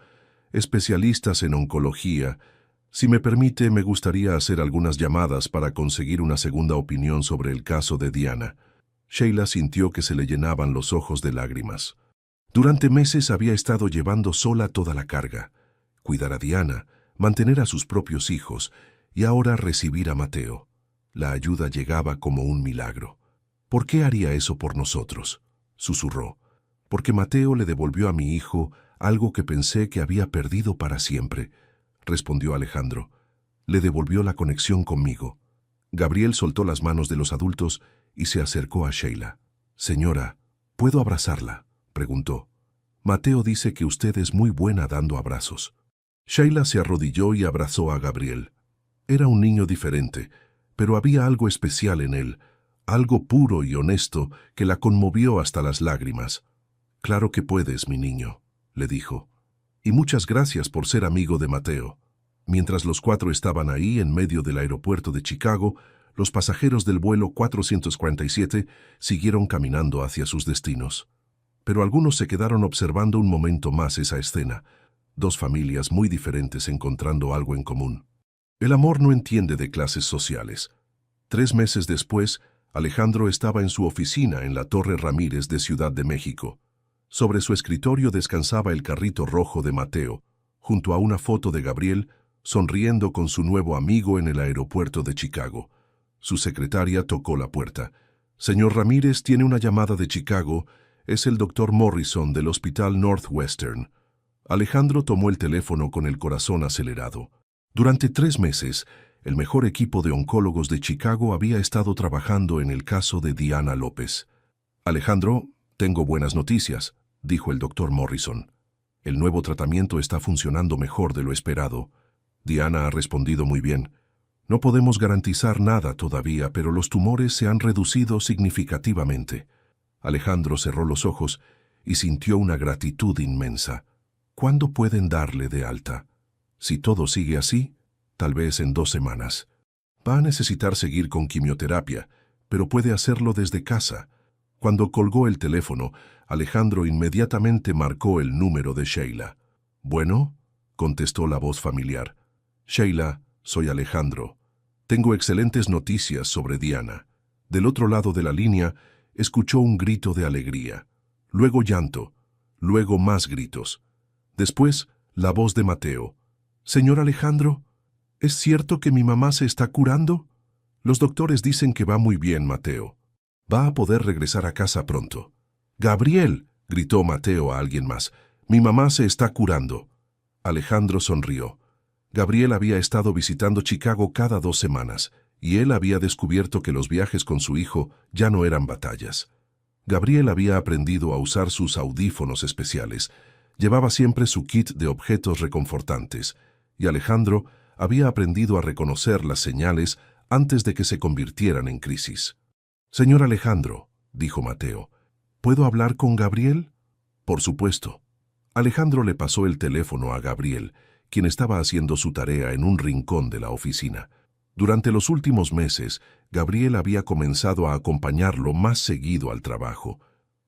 especialistas en oncología. Si me permite, me gustaría hacer algunas llamadas para conseguir una segunda opinión sobre el caso de Diana. Sheila sintió que se le llenaban los ojos de lágrimas. Durante meses había estado llevando sola toda la carga. Cuidar a Diana, mantener a sus propios hijos y ahora recibir a Mateo. La ayuda llegaba como un milagro. ¿Por qué haría eso por nosotros?, susurró. Porque Mateo le devolvió a mi hijo algo que pensé que había perdido para siempre, respondió Alejandro. Le devolvió la conexión conmigo. Gabriel soltó las manos de los adultos y se acercó a Sheila. Señora, ¿puedo abrazarla?, preguntó. Mateo dice que usted es muy buena dando abrazos. Sheila se arrodilló y abrazó a Gabriel. Era un niño diferente, pero había algo especial en él, algo puro y honesto que la conmovió hasta las lágrimas. Claro que puedes, mi niño, le dijo. Y muchas gracias por ser amigo de Mateo. Mientras los cuatro estaban ahí en medio del aeropuerto de Chicago, los pasajeros del vuelo 447 siguieron caminando hacia sus destinos. Pero algunos se quedaron observando un momento más esa escena, dos familias muy diferentes encontrando algo en común. El amor no entiende de clases sociales. 3 meses después, Alejandro estaba en su oficina en la Torre Ramírez de Ciudad de México. Sobre su escritorio descansaba el carrito rojo de Mateo, junto a una foto de Gabriel, sonriendo con su nuevo amigo en el aeropuerto de Chicago. Su secretaria tocó la puerta. Señor Ramírez, tiene una llamada de Chicago. Es el doctor Morrison del Hospital Northwestern. Alejandro tomó el teléfono con el corazón acelerado. Durante 3 meses, el mejor equipo de oncólogos de Chicago había estado trabajando en el caso de Diana López. Alejandro, tengo buenas noticias, dijo el doctor Morrison. El nuevo tratamiento está funcionando mejor de lo esperado. Diana ha respondido muy bien. No podemos garantizar nada todavía, pero los tumores se han reducido significativamente. Alejandro cerró los ojos y sintió una gratitud inmensa. ¿Cuándo pueden darle de alta? Si todo sigue así, tal vez en 2 semanas. Va a necesitar seguir con quimioterapia, pero puede hacerlo desde casa. Cuando colgó el teléfono, Alejandro inmediatamente marcó el número de Sheila. «Bueno», contestó la voz familiar. «Sheila, soy Alejandro. Tengo excelentes noticias sobre Diana». Del otro lado de la línea, escuchó un grito de alegría. Luego llanto. Luego más gritos. Después, la voz de Mateo. «Señor Alejandro, ¿es cierto que mi mamá se está curando? Los doctores dicen que va muy bien, Mateo. Va a poder regresar a casa pronto». «Gabriel», gritó Mateo a alguien más, «mi mamá se está curando». Alejandro sonrió. Gabriel había estado visitando Chicago cada 2 semanas, y él había descubierto que los viajes con su hijo ya no eran batallas. Gabriel había aprendido a usar sus audífonos especiales, llevaba siempre su kit de objetos reconfortantes, y Alejandro había aprendido a reconocer las señales antes de que se convirtieran en crisis. «Señor Alejandro», dijo Mateo, «¿puedo hablar con Gabriel?» «Por supuesto». Alejandro le pasó el teléfono a Gabriel, quien estaba haciendo su tarea en un rincón de la oficina. Durante los últimos meses, Gabriel había comenzado a acompañarlo más seguido al trabajo.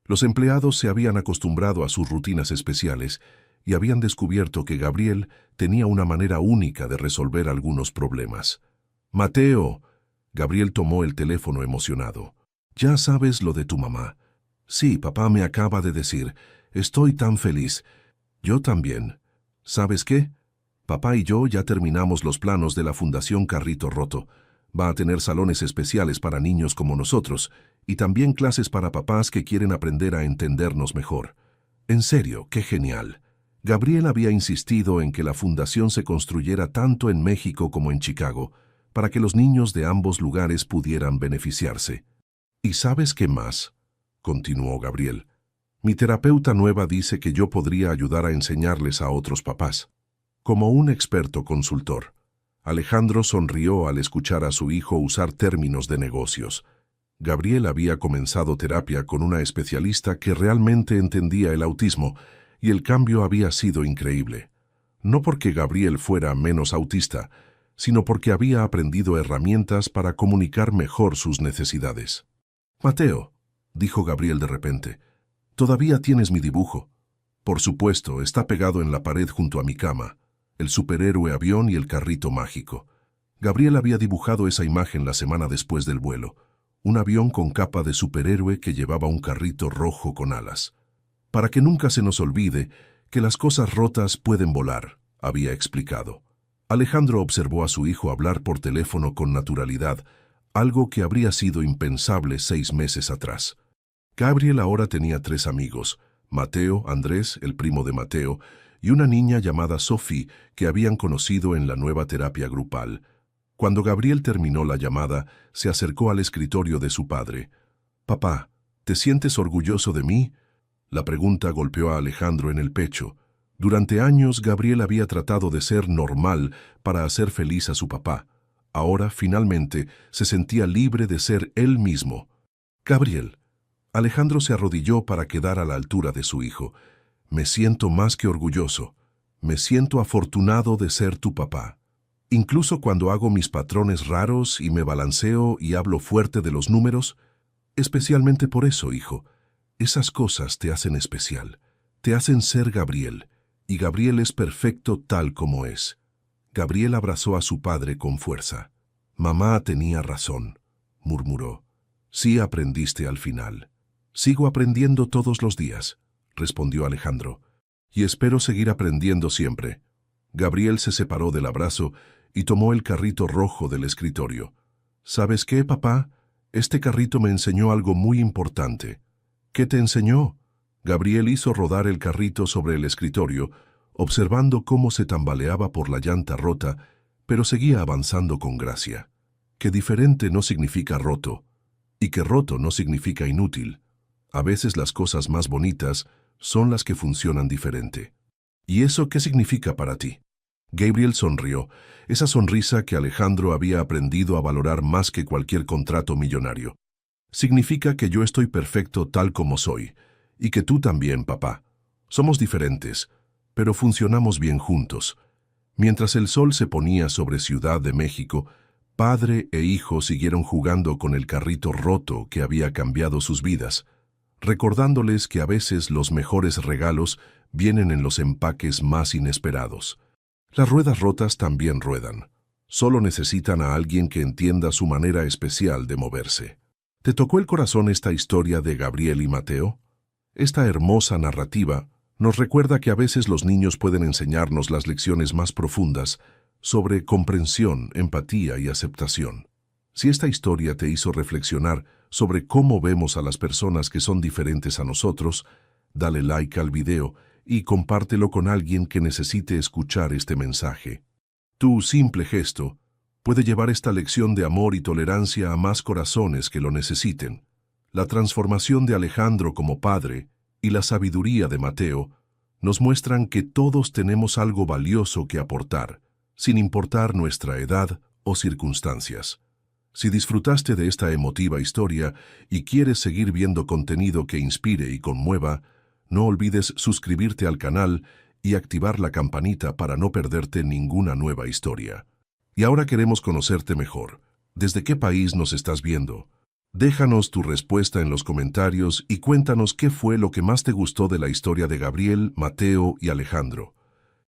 Los empleados se habían acostumbrado a sus rutinas especiales y habían descubierto que Gabriel tenía una manera única de resolver algunos problemas. «Mateo, Gabriel tomó el teléfono emocionado. «¿Ya sabes lo de tu mamá?» «Sí, papá me acaba de decir. Estoy tan feliz». «Yo también. ¿Sabes qué? Papá y yo ya terminamos los planos de la Fundación Carrito Roto. Va a tener salones especiales para niños como nosotros y también clases para papás que quieren aprender a entendernos mejor. En serio, qué genial». Gabriel había insistido en que la fundación se construyera tanto en México como en Chicago, para que los niños de ambos lugares pudieran beneficiarse. «¿Y sabes qué más?», continuó Gabriel. «Mi terapeuta nueva dice que yo podría ayudar a enseñarles a otros papás, como un experto consultor». Alejandro sonrió al escuchar a su hijo usar términos de negocios. Gabriel había comenzado terapia con una especialista que realmente entendía el autismo, y el cambio había sido increíble. No porque Gabriel fuera menos autista, sino porque había aprendido herramientas para comunicar mejor sus necesidades. «Mateo», dijo Gabriel de repente, «¿todavía tienes mi dibujo?» «Por supuesto, está pegado en la pared junto a mi cama, el superhéroe avión y el carrito mágico». Gabriel había dibujado esa imagen la semana después del vuelo, un avión con capa de superhéroe que llevaba un carrito rojo con alas. «Para que nunca se nos olvide que las cosas rotas pueden volar», había explicado. Alejandro observó a su hijo hablar por teléfono con naturalidad, algo que habría sido impensable 6 meses atrás. Gabriel ahora tenía 3 amigos: Mateo, Andrés, el primo de Mateo, y una niña llamada Sophie que habían conocido en la nueva terapia grupal. Cuando Gabriel terminó la llamada, se acercó al escritorio de su padre. «Papá, ¿te sientes orgulloso de mí?». La pregunta golpeó a Alejandro en el pecho. Durante años, Gabriel había tratado de ser normal para hacer feliz a su papá. Ahora, finalmente, se sentía libre de ser él mismo. «Gabriel». Alejandro se arrodilló para quedar a la altura de su hijo. «Me siento más que orgulloso. Me siento afortunado de ser tu papá. Incluso cuando hago mis patrones raros y me balanceo y hablo fuerte de los números, especialmente por eso, hijo. Esas cosas te hacen especial, te hacen ser Gabriel, y Gabriel es perfecto tal como es». Gabriel abrazó a su padre con fuerza. «Mamá tenía razón», murmuró. «Sí aprendiste al final». «Sigo aprendiendo todos los días», respondió Alejandro. «Y espero seguir aprendiendo siempre». Gabriel se separó del abrazo y tomó el carrito rojo del escritorio. «¿Sabes qué, papá? Este carrito me enseñó algo muy importante». «¿Qué te enseñó?». Gabriel hizo rodar el carrito sobre el escritorio, observando cómo se tambaleaba por la llanta rota, pero seguía avanzando con gracia. Que diferente no significa roto, y que roto no significa inútil. A veces las cosas más bonitas son las que funcionan diferente. ¿Y eso qué significa para ti?». Gabriel sonrió, esa sonrisa que Alejandro había aprendido a valorar más que cualquier contrato millonario. «Significa que yo estoy perfecto tal como soy, y que tú también, papá. Somos diferentes, pero funcionamos bien juntos». Mientras el sol se ponía sobre Ciudad de México, padre e hijo siguieron jugando con el carrito roto que había cambiado sus vidas, recordándoles que a veces los mejores regalos vienen en los empaques más inesperados. Las ruedas rotas también ruedan. Solo necesitan a alguien que entienda su manera especial de moverse. ¿Te tocó el corazón esta historia de Gabriel y Mateo? Esta hermosa narrativa nos recuerda que a veces los niños pueden enseñarnos las lecciones más profundas sobre comprensión, empatía y aceptación. Si esta historia te hizo reflexionar sobre cómo vemos a las personas que son diferentes a nosotros, dale like al video y compártelo con alguien que necesite escuchar este mensaje. Tu simple gesto puede llevar esta lección de amor y tolerancia a más corazones que lo necesiten. La transformación de Alejandro como padre y la sabiduría de Mateo nos muestran que todos tenemos algo valioso que aportar, sin importar nuestra edad o circunstancias. Si disfrutaste de esta emotiva historia y quieres seguir viendo contenido que inspire y conmueva, no olvides suscribirte al canal y activar la campanita para no perderte ninguna nueva historia. Y ahora queremos conocerte mejor. ¿Desde qué país nos estás viendo? Déjanos tu respuesta en los comentarios y cuéntanos qué fue lo que más te gustó de la historia de Gabriel, Mateo y Alejandro.